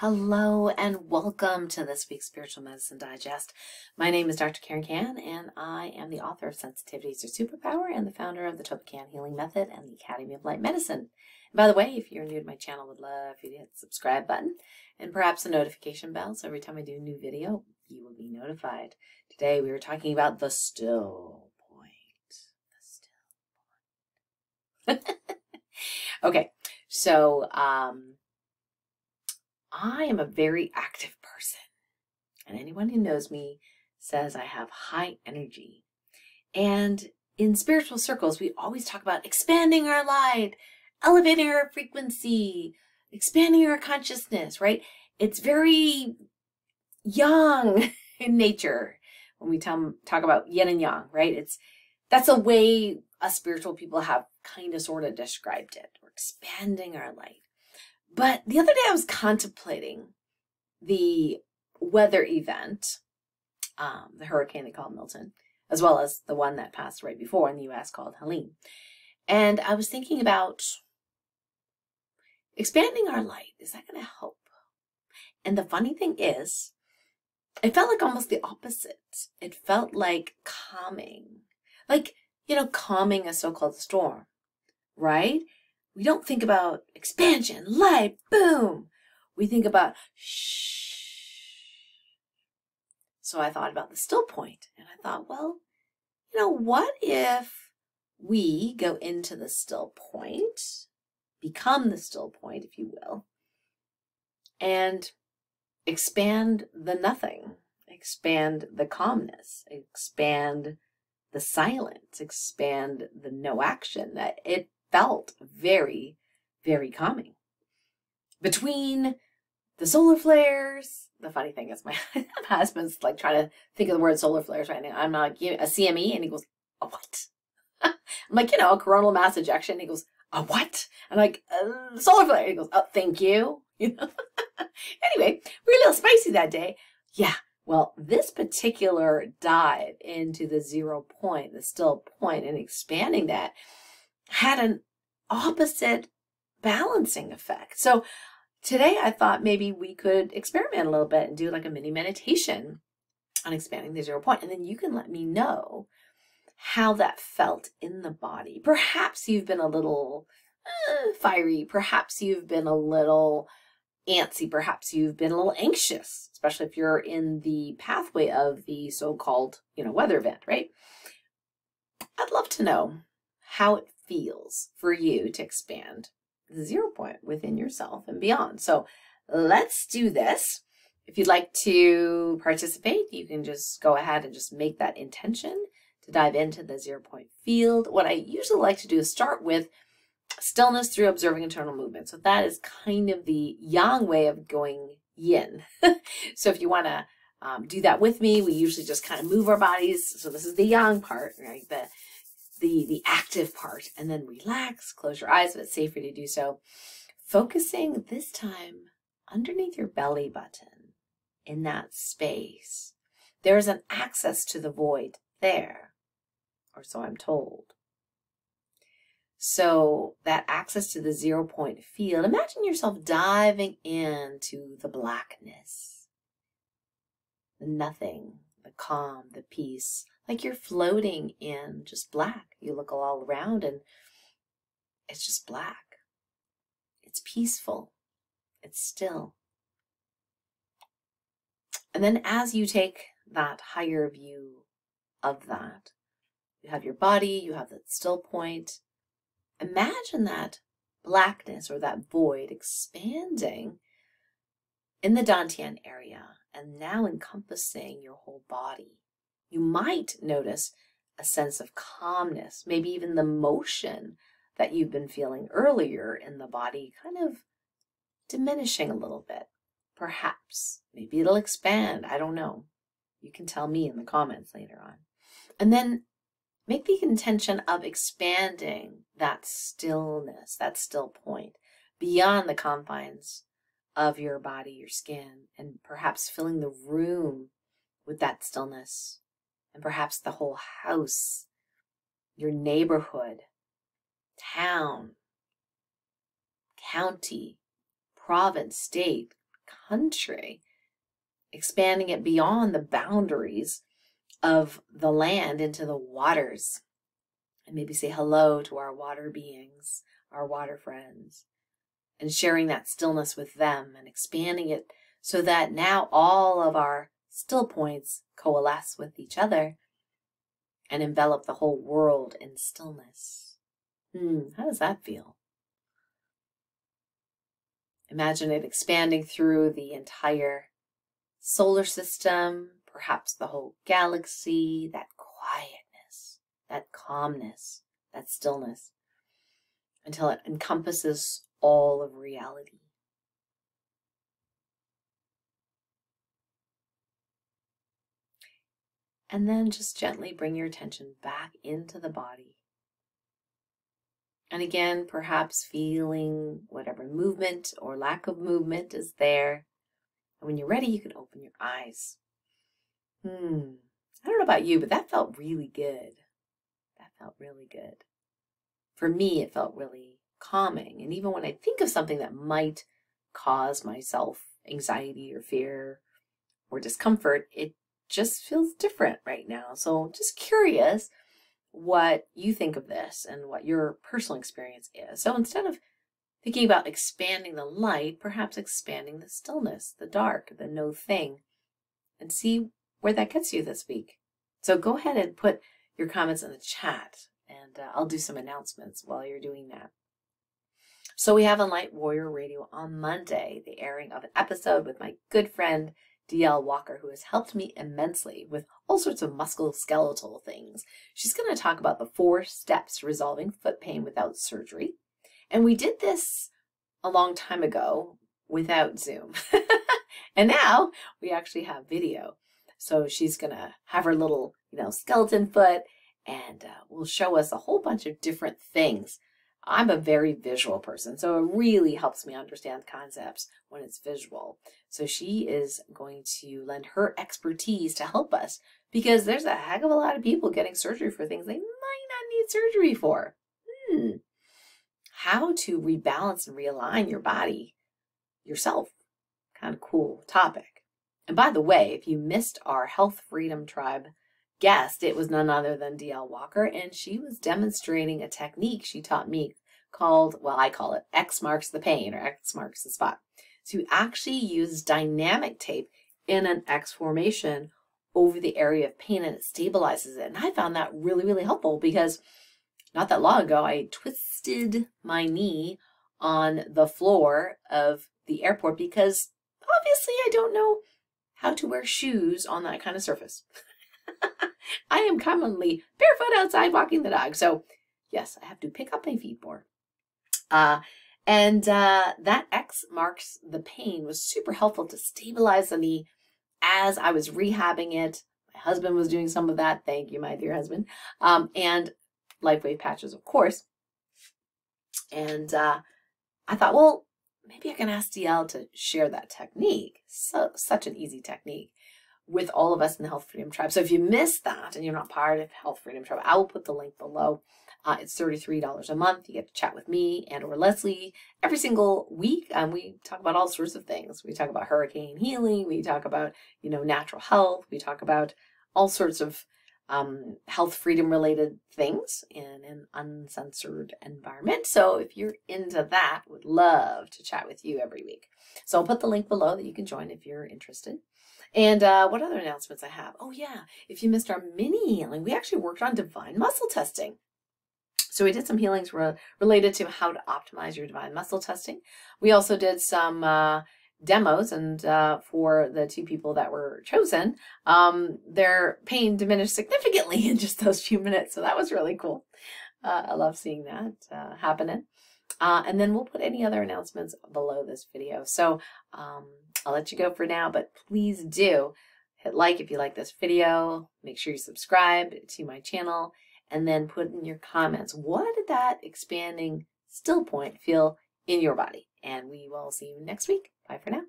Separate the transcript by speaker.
Speaker 1: Hello and welcome to this week's Spiritual Medicine Digest. My name is Dr. 𝗟𝗓𝗓𝗡 and I am the author of Sensitivity is Your Superpower and the founder of the TOLPAKAN Healing Method and the Academy of Light Medicine. And by the way, if you're new to my channel, I would love for you to hit the subscribe button and perhaps the notification bell so every time I do a new video, you will be notified. Today we were talking about the still point. The still point. Okay, so I am a very active person, and anyone who knows me says I have high energy. And in spiritual circles, we always talk about expanding our light, elevating our frequency, expanding our consciousness, right? It's very yang in nature when we talk about yin and yang, right? That's a way us spiritual people have kind of sort of described it. We're expanding our light. But the other day I was contemplating the weather event, the hurricane they called Milton, as well as the one that passed right before in the US called Helene. And I was thinking about expanding our light. Is that going to help? And the funny thing is, it felt like almost the opposite. It felt like calming, like, calming a so-called storm, right? We don't think about expansion, light, boom. We think about shh. So I thought about the still point, and I thought, well, what if we go into the still point, become the still point, if you will, and expand the nothing, expand the calmness, expand the silence, expand the no action, that it felt very, very calming. Between the solar flares, the funny thing is my husband's like trying to think of the word solar flares right now. I'm like, a CME, and he goes, a what? I'm like, a coronal mass ejection. And he goes, a what? I'm like, solar flare. He goes, oh, thank you. Anyway, we were a little spicy that day. Yeah. Well, this particular dive into the 0 point, the still point, and expanding that had an opposite balancing effect. So today I thought maybe we could experiment a little bit and do like a mini meditation on expanding the 0 point. And then you can let me know how that felt in the body. Perhaps you've been a little fiery. Perhaps you've been a little antsy. Perhaps you've been a little anxious, especially if you're in the pathway of the so-called, weather event, right? I'd love to know how it feels for you to expand the 0 point within yourself and beyond. So let's do this. If you'd like to participate, you can just go ahead and just make that intention to dive into the 0 point field. What I usually like to do is start with stillness through observing internal movement. So that is kind of the yang way of going yin. So if you want to do that with me, we usually just kind of move our bodies. So this is the yang part, right? The active part, and then relax, close your eyes if it's safe for you to do so. Focusing this time underneath your belly button in that space. There's an access to the void there, or so I'm told. So that access to the 0 point field, imagine yourself diving into the blackness, the nothing, the calm, the peace, like you're floating in just black. You look all around and it's just black. It's peaceful. It's still. And then as you take that higher view of that, you have your body, you have that still point. Imagine that blackness or that void expanding in the dantian area and now encompassing your whole body. You might notice a sense of calmness, maybe even the motion that you've been feeling earlier in the body kind of diminishing a little bit. Perhaps, maybe it'll expand. I don't know. You can tell me in the comments later on. And then make the intention of expanding that stillness, that still point, beyond the confines of your body, your skin, and perhaps filling the room with that stillness. And perhaps the whole house, your neighborhood, town, county, province, state, country, expanding it beyond the boundaries of the land into the waters. And maybe say hello to our water beings, our water friends, and sharing that stillness with them and expanding it so that now all of our still points coalesce with each other and envelop the whole world in stillness. How does that feel? Imagine it expanding through the entire solar system, perhaps the whole galaxy, that quietness, that calmness, that stillness, until it encompasses all of reality. And then just gently bring your attention back into the body. And again, perhaps feeling whatever movement or lack of movement is there. And when you're ready, you can open your eyes. I don't know about you, but that felt really good. That felt really good. For me, it felt really calming. And even when I think of something that might cause myself anxiety or fear or discomfort, it just feels different right now. So just curious what you think of this and what your personal experience is. So instead of thinking about expanding the light, perhaps expanding the stillness, the dark, the no thing, and see where that gets you this week. So go ahead and put your comments in the chat, and I'll do some announcements while you're doing that. So we have on Light Warrior Radio on Monday, the airing of an episode with my good friend, 𝗟𝗚𝗥𝗥𝗢𝗢, who has helped me immensely with all sorts of musculoskeletal things. She's going to talk about the 4 steps to resolving foot pain without surgery. And we did this a long time ago without Zoom. And now we actually have video. So she's going to have her little, skeleton foot and will show us a whole bunch of different things. I'm a very visual person, so it really helps me understand concepts when it's visual. So she is going to lend her expertise to help us, because there's a heck of a lot of people getting surgery for things they might not need surgery for. How to rebalance and realign your body yourself. Kind of cool topic. And by the way, if you missed our Health Freedom Tribe guest, it was none other than 𝗟𝗚𝗥𝗥𝗢𝗢, and she was demonstrating a technique she taught me called, well, I call it X marks the pain, or X marks the spot. So you actually use dynamic tape in an X formation over the area of pain, and it stabilizes it. And I found that really, really helpful, because not that long ago, I twisted my knee on the floor of the airport because obviously I don't know how to wear shoes on that kind of surface. I am commonly barefoot outside walking the dog. So yes, I have to pick up my feet more. That X marks the pain was super helpful to stabilize the knee as I was rehabbing it. My husband was doing some of that. Thank you, my dear husband. And LifeWave patches, of course. And I thought, well, maybe I can ask 𝗟𝗚𝗥𝗢𝗢 to share that technique. Such an easy technique with all of us in the Health Freedom Tribe. So if you missed that and you're not part of Health Freedom Tribe, I will put the link below. It's $33 a month. You get to chat with me and or Leslie every single week. We talk about all sorts of things. We talk about hurricane healing. We talk about, natural health. We talk about all sorts of health freedom related things in an uncensored environment. So if you're into that, would love to chat with you every week. So I'll put the link below that you can join if you're interested. And what other announcements I have? Oh yeah, if you missed our mini healing, we actually worked on divine muscle testing. So we did some healings related to how to optimize your divine muscle testing. We also did some demos, and for the 2 people that were chosen, their pain diminished significantly in just those few minutes. So that was really cool. I love seeing that happening. And then we'll put any other announcements below this video. So I'll let you go for now, but please do hit like if you like this video. Make sure you subscribe to my channel, and then put in your comments, what did that expanding still point feel in your body? And we will see you next week. Bye for now.